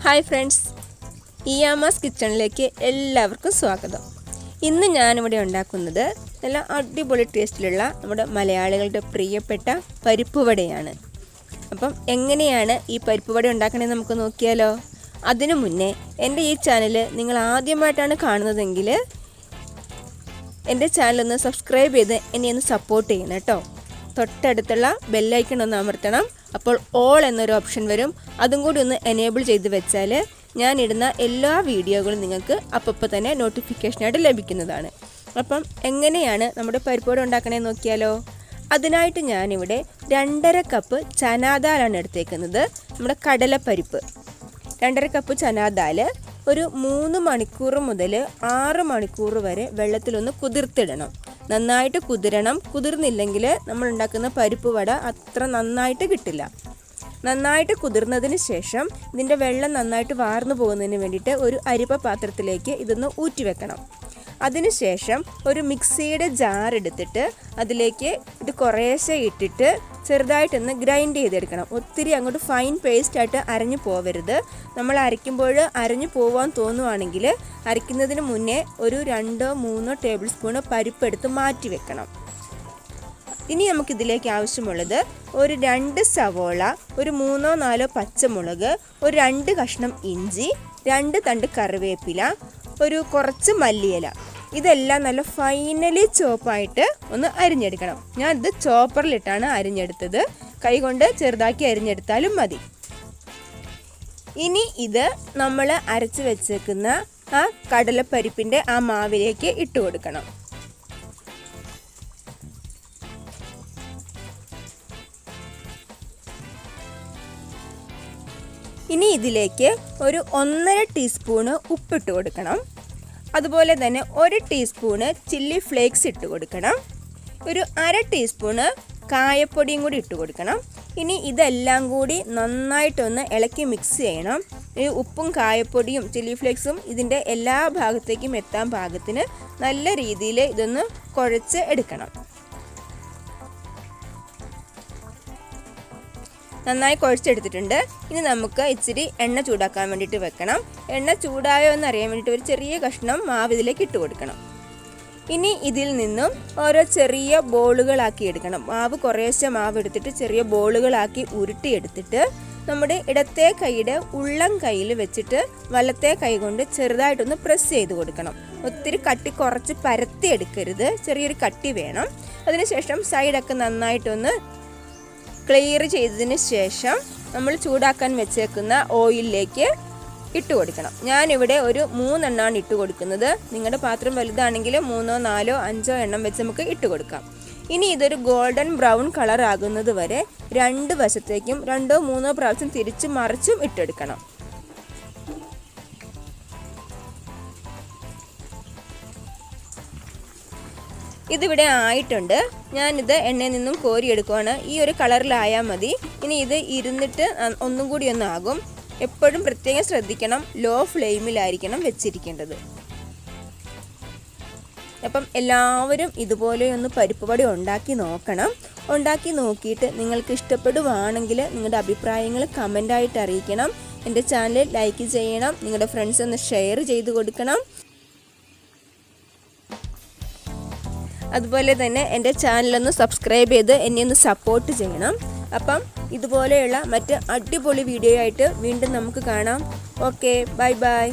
Hi friends, ഇയാമാസ് കിച്ചണിലേക്ക് എല്ലാവർക്കും സ്വാഗതം. ഇന്ന് ഞാനിവിടെ ഉണ്ടാക്കുന്നത് നല്ല അടിപൊളി ടേസ്റ്റിലുള്ള നമ്മുടെ മലയാളികളുടെ പ്രിയപ്പെട്ട പരിപ്പ് വടയാണ്. അപ്പം എങ്ങനെയാണ് ഈ പരിപ്പ് വട ഉണ്ടാക്കണമെന്ന് നമുക്ക് നോക്കിയാലോ. അതിനു മുന്നേ എൻ്റെ ഈ ചാനൽ നിങ്ങൾ ആദ്യമായിട്ടാണ് കാണുന്നതെങ്കിൽ എൻ്റെ ചാനലൊന്ന് സബ്സ്ക്രൈബ് ചെയ്ത് എന്നെ ഒന്ന് സപ്പോർട്ട് ചെയ്യണം കേട്ടോ. തൊട്ടടുത്തുള്ള ബെല്ലൈക്കൺ ഒന്ന് അമർത്തണം. അപ്പോൾ ഓൾ എന്നൊരു ഓപ്ഷൻ വരും, അതും കൂടി ഒന്ന് എനേബിൾ ചെയ്ത് വെച്ചാൽ ഞാനിടുന്ന എല്ലാ വീഡിയോകളും നിങ്ങൾക്ക് അപ്പോൾ തന്നെ നോട്ടിഫിക്കേഷനായിട്ട് ലഭിക്കുന്നതാണ്. അപ്പം എങ്ങനെയാണ് നമ്മുടെ പരിപ്പ് വട ഉണ്ടാക്കണമെന്ന് നോക്കിയാലോ. അതിനായിട്ട് ഞാനിവിടെ 2.5 കപ്പ് ചനാ ദാലാണ് എടുത്തേക്കുന്നത്. നമ്മുടെ കടലപ്പരിപ്പ് 2.5 കപ്പ് ചനാ ദാൽ ഒരു 3 മണിക്കൂർ മുതൽ 6 മണിക്കൂർ വരെ വെള്ളത്തിലൊന്ന് കുതിർത്തിടണം. നന്നായിട്ട് കുതിരണം. കുതിർന്നില്ലെങ്കിൽ നമ്മൾ ഉണ്ടാക്കുന്ന പരിപ്പ് വട അത്ര നന്നായിട്ട് കിട്ടില്ല. നന്നായിട്ട് കുതിർന്നതിന് ശേഷം ഇതിൻ്റെ വെള്ളം നന്നായിട്ട് വാർന്നു പോകുന്നതിന് വേണ്ടിയിട്ട് ഒരു അരിപ്പ പാത്രത്തിലേക്ക് ഇതൊന്ന് ഊറ്റി വെക്കണം. അതിനുശേഷം ഒരു മിക്സിയുടെ ജാർ എടുത്തിട്ട് അതിലേക്ക് ഇത് കുറേശ്ശെ ഇട്ടിട്ട് ചെറുതായിട്ടൊന്ന് ഗ്രൈൻഡ് ചെയ്തെടുക്കണം. ഒത്തിരി അങ്ങോട്ട് ഫൈൻ പേസ്റ്റായിട്ട് അരഞ്ഞു പോവരുത്. നമ്മൾ അരയ്ക്കുമ്പോൾ അരഞ്ഞു പോവാൻ തോന്നുവാണെങ്കിൽ അരയ്ക്കുന്നതിന് മുന്നേ ഒരു 2-3 ടേബിൾ സ്പൂണ് പരിപ്പെടുത്ത് മാറ്റി വെക്കണം. ഇനി നമുക്കിതിലേക്ക് ആവശ്യമുള്ളത് ഒരു 2 സവോള, ഒരു 3-4 പച്ചമുളക്, ഒരു 2 കഷ്ണം ഇഞ്ചി, 2 തണ്ട് കറിവേപ്പില, ഒരു കുറച്ച് മല്ലിയില. ഇതെല്ലാം നല്ല ഫൈനലി ചോപ്പായിട്ട് ഒന്ന് അരിഞ്ഞെടുക്കണം. ഞാനിത് ചോപ്പറിലിട്ടാണ് അരിഞ്ഞെടുത്തത്. കൈകൊണ്ട് ചെറുതാക്കി അരിഞ്ഞെടുത്താലും മതി. ഇനി ഇത് നമ്മൾ അരച്ച് വെച്ചേക്കുന്ന ആ കടലപ്പരിപ്പിൻ്റെ ആ മാവിലേക്ക് ഇട്ട് കൊടുക്കണം. ഇനി ഇതിലേക്ക് ഒരു 1.5 ടീസ്പൂണ് ഉപ്പിട്ട് കൊടുക്കണം. അതുപോലെ തന്നെ 1 ടീസ്പൂണ് ചില്ലി ഫ്ലേക്സ് ഇട്ട് കൊടുക്കണം. ഒരു 1/2 ടീസ്പൂണ് കായപ്പൊടിയും കൂടി ഇട്ട് കൊടുക്കണം. ഇനി ഇതെല്ലാം കൂടി നന്നായിട്ടൊന്ന് ഇളക്കി മിക്സ് ചെയ്യണം. ഈ ഉപ്പും കായപ്പൊടിയും ചില്ലി ഫ്ലേക്സും ഇതിൻ്റെ എല്ലാ ഭാഗത്തേക്കും എത്താൻ പാകത്തിന് നല്ല രീതിയിൽ ഇതൊന്ന് കുഴച്ച് എടുക്കണം. നന്നായി കുഴച്ചെടുത്തിട്ടുണ്ട്. ഇനി നമുക്ക് ഇച്ചിരി എണ്ണ ചൂടാക്കാൻ വേണ്ടിയിട്ട് വെക്കണം. എണ്ണ ചൂടായോ എന്ന് അറിയാൻ വേണ്ടിയിട്ട് ഒരു ചെറിയ കഷ്ണം മാവ് ഇതിലേക്ക് ഇട്ട് കൊടുക്കണം. ഇനി ഇതിൽ നിന്നും ഓരോ ചെറിയ ബോളുകളാക്കി എടുക്കണം. മാവ് കുറേശ്ശെ മാവ് എടുത്തിട്ട് ചെറിയ ബോളുകളാക്കി ഉരുട്ടിയെടുത്തിട്ട് നമ്മുടെ ഇടത്തെ കൈയുടെ ഉള്ളം കയ്യിൽ വെച്ചിട്ട് വലത്തെ കൈ കൊണ്ട് ചെറുതായിട്ടൊന്ന് പ്രസ് ചെയ്ത് കൊടുക്കണം. ഒത്തിരി കട്ടി കുറച്ച് പരത്തി എടുക്കരുത്, ചെറിയൊരു കട്ടി വേണം. അതിനുശേഷം സൈഡൊക്കെ നന്നായിട്ടൊന്ന് ക്ലിയർ ചെയ്തതിന് ശേഷം നമ്മൾ ചൂടാക്കാൻ വെച്ചേക്കുന്ന ഓയിലിലേക്ക് ഇട്ട് കൊടുക്കണം. ഞാനിവിടെ ഒരു 3 എണ്ണമാണ് ഇട്ട് കൊടുക്കുന്നത്. നിങ്ങളുടെ പാത്രം വലുതാണെങ്കിൽ 3, 4, 5 എണ്ണം വെച്ച് നമുക്ക് ഇട്ട് കൊടുക്കാം. ഇനി ഇതൊരു ഗോൾഡൻ ബ്രൗൺ കളർ ആകുന്നത് വരെ 2 വശത്തേക്കും 2-3 പ്രാവശ്യം തിരിച്ചും മറിച്ചും ഇട്ടെടുക്കണം. ഇതിവിടെ ആയിട്ടുണ്ട്. ഞാനിത് എണ്ണയിൽ നിന്നും കോരിയെടുക്കുവാണ്. ഈ ഒരു കളറിലായാൽ മതി. ഇനി ഇത് ഇരുന്നിട്ട് ഒന്നും കൂടി ഒന്നാകും. എപ്പോഴും പ്രത്യേകം ശ്രദ്ധിക്കണം, ലോ ഫ്ലെയിമിലായിരിക്കണം വെച്ചിരിക്കേണ്ടത്. അപ്പം എല്ലാവരും ഇതുപോലെ ഒന്ന് പരിപ്പ് വട ഉണ്ടാക്കി നോക്കണം. ഉണ്ടാക്കി നോക്കിയിട്ട് നിങ്ങൾക്ക് ഇഷ്ടപ്പെടുവാണെങ്കിൽ നിങ്ങളുടെ അഭിപ്രായങ്ങൾ കമൻ്റായിട്ട് അറിയിക്കണം. എൻ്റെ ചാനൽ ലൈക്ക് ചെയ്യണം. നിങ്ങളുടെ ഫ്രണ്ട്സ് ഒന്ന് ഷെയർ ചെയ്ത് കൊടുക്കണം. അതുപോലെ തന്നെ എൻ്റെ ചാനലൊന്ന് സബ്സ്ക്രൈബ് ചെയ്ത് എന്നെ ഒന്ന് സപ്പോർട്ട് ചെയ്യണം. അപ്പം ഇതുപോലെയുള്ള മറ്റ് അടിപൊളി വീഡിയോ ആയിട്ട് വീണ്ടും നമുക്ക് കാണാം. Okay, bye bye.